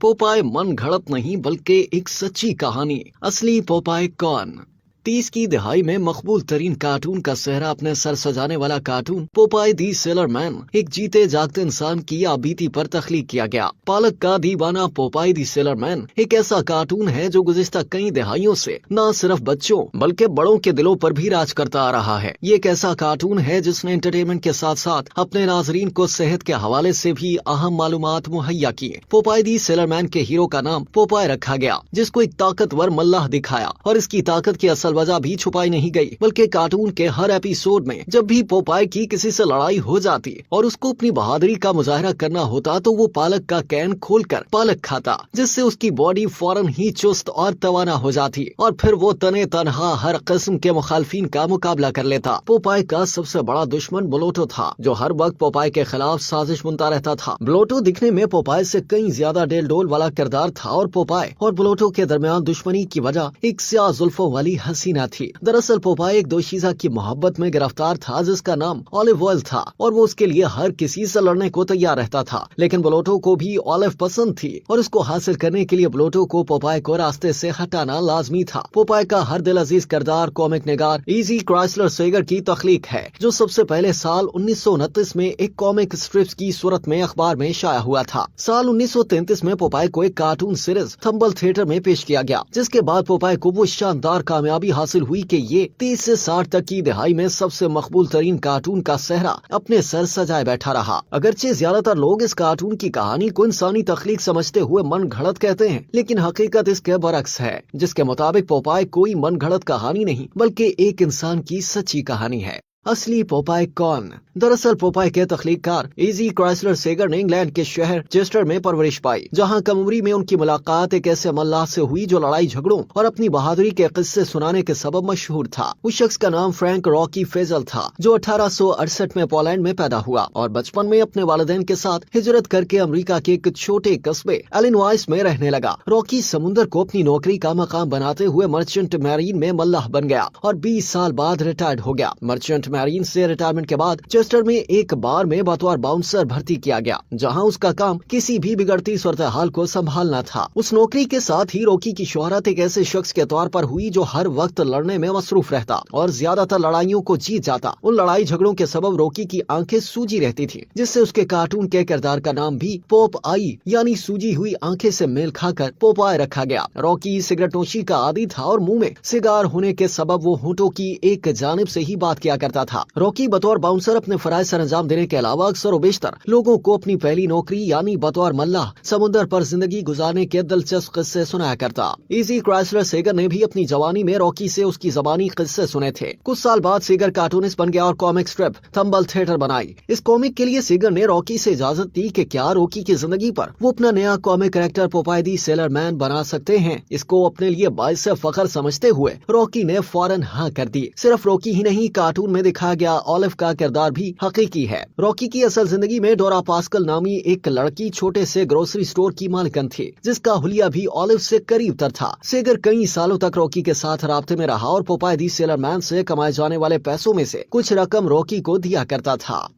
Popeye मन घड़त नहीं बल्कि एक सच्ची कहानी। असली पोपाय कौन? 30 की दहाई में मकबूल तरीन कार्टून का सेहरा अपने सर सजाने वाला कार्टून पोपाय दी सेलर मैन एक जीते जागते इंसान की आबीती पर तख्लीक किया गया। पालक का दीवाना पोपाय दी सेलर मैन एक ऐसा कार्टून है जो गुज़िश्ता कई दहाइयों से न सिर्फ बच्चों बल्कि बड़ों के दिलों पर भी राज करता आ रहा है। ये एक ऐसा कार्टून है जिसने एंटरटेनमेंट के साथ साथ अपने नाजरीन को सेहत के हवाले से भी अहम मालूमात मुहैया किए। पोपाय दी सेलर मैन के हीरो का नाम पोपाय रखा गया, जिसको एक ताकतवर मल्लाह दिखाया और इसकी ताकत की असल वजह भी छुपाई नहीं गई, बल्कि कार्टून के हर एपिसोड में जब भी पोपाय की किसी से लड़ाई हो जाती और उसको अपनी बहादुरी का मुजाहरा करना होता तो वो पालक का कैन खोलकर पालक खाता, जिससे उसकी बॉडी फौरन ही चुस्त और तवाना हो जाती और फिर वो तने तनहा हर किस्म के मुखालफिन का मुकाबला कर लेता। पोपाय का सबसे बड़ा दुश्मन ब्लोटो था, जो हर वक्त पोपाय के खिलाफ साजिश बुनता रहता था। ब्लोटो दिखने में पोपाय से कई ज्यादा डेल डोल वाला किरदार था और पोपाय और ब्लोटो के दरमियान दुश्मनी की वजह एक स्याह जुल्फों वाली हसीना थी। दरअसल पोपाय एक दोशीज़ा की मोहब्बत में गिरफ्तार था जिसका नाम ऑलिव ऑयल था और वो उसके लिए हर किसी से लड़ने को तैयार रहता था, लेकिन ब्लोटो को भी ऑलिव पसंद थी और उसको हासिल करने के लिए ब्लोटो को पोपाय को रास्ते से हटाना लाजमी था। पोपाय का हर दिल अजीज किरदार कॉमिक निगार इजी क्राइसलर सेगर की तख्लीक है, जो सबसे पहले साल 1929 में एक कॉमिक स्ट्रिप्स की सूरत में अखबार में शाया हुआ था। साल 1933 में पोपाय को एक कार्टून सीरीज थंबल थिएटर में पेश किया गया, जिसके बाद पोपाय को वो शानदार कामयाबी हासिल हुई कि ये 30 से 60 तक की दहाई में सबसे मकबूल तरीन कार्टून का सेहरा अपने सर सजाए बैठा रहा। अगरचे ज्यादातर लोग इस कार्टून की कहानी को इंसानी तख्लीक समझते हुए मन घड़त कहते हैं, लेकिन हकीकत इसके बरक्स है, जिसके मुताबिक पोपाय कोई मन घड़त कहानी नहीं बल्कि एक इंसान की सच्ची कहानी है। असली पोपाय कौन? दरअसल पोपाय के तख्लीककार इजी क्राइसलर सेगर ने इंग्लैंड के शहर चेस्टर में परवरिश पाई, जहां कम उम्री में उनकी मुलाकात एक ऐसे मल्लाह से हुई जो लड़ाई झगड़ों और अपनी बहादुरी के किस्से सुनाने के सबब मशहूर था। उस शख्स का नाम फ्रैंक रॉकी फेजल था, जो 1868 में पोलैंड में पैदा हुआ और बचपन में अपने वालिदैन के साथ हिजरत करके अमेरिका के एक छोटे कस्बे इलिनॉइस में रहने लगा। रॉकी समुद्र को अपनी नौकरी का मकाम बनाते हुए मर्चेंट मैरीन में मल्लाह बन गया और 20 साल बाद रिटायर्ड हो गया। मर्चेंट मैरीन से रिटायरमेंट के बाद चेस्टर में एक बार में बतौर बाउंसर भर्ती किया गया, जहां उसका काम किसी भी बिगड़ती सूरत हाल को संभालना था। उस नौकरी के साथ ही रॉकी की शोहरत एक ऐसे शख्स के तौर पर हुई जो हर वक्त लड़ने में मसरूफ रहता और ज्यादातर लड़ाइयों को जीत जाता। उन लड़ाई झगड़ों के सबब रॉकी की आंखें सूजी रहती थी, जिससे उसके कार्टून के किरदार का नाम भी पोप आई यानी सूजी हुई आंखें से मेल खाकर पोपाय रखा गया। रॉकी सिगरेट नोशी का आदी था और मुंह में सिगार होने के सबब वो होंठों की एक जानिब से ही बात किया करता था। रॉकी बतौर बाउंसर अपने फराइज सर अंजाम देने के अलावा अक्सर व बेशतर लोगों को अपनी पहली नौकरी यानी बतौर मल्लाह समुद्र पर जिंदगी गुजारने के दिलचस्प किस्से सुनाया करता। इजी क्राइसलर सेगर ने भी अपनी जवानी में रॉकी से उसकी जबानी किस्से सुने थे। कुछ साल बाद सेगर कार्टूनिस्ट बन गया और कॉमिक स्ट्रिप थंबल थिएटर बनाई। इस कॉमिक के लिए सेगर ने रॉकी से इजाजत दी कि क्या रॉकी की जिंदगी पर वो अपना नया कॉमिक कैरेक्टर पोपाय दी सेलर मैन बना सकते हैं। इसको अपने लिए बाइस फख्र समझते हुए रॉकी ने फौरन हाँ कर दी। सिर्फ रॉकी ही नहीं, कार्टून में दिखाया गया ऑलिव का किरदार भी हकीकी है। रॉकी की असल जिंदगी में डोरा पास्कल नामी एक लड़की छोटे से ग्रोसरी स्टोर की मालिकन थी, जिसका हुलिया भी ऑलिव से करीब तर था। सेगर कई सालों तक रॉकी के साथ राब्ते में रहा और पोपाय दी सेलर मैन से कमाए जाने वाले पैसों में से कुछ रकम रॉकी को दिया करता था।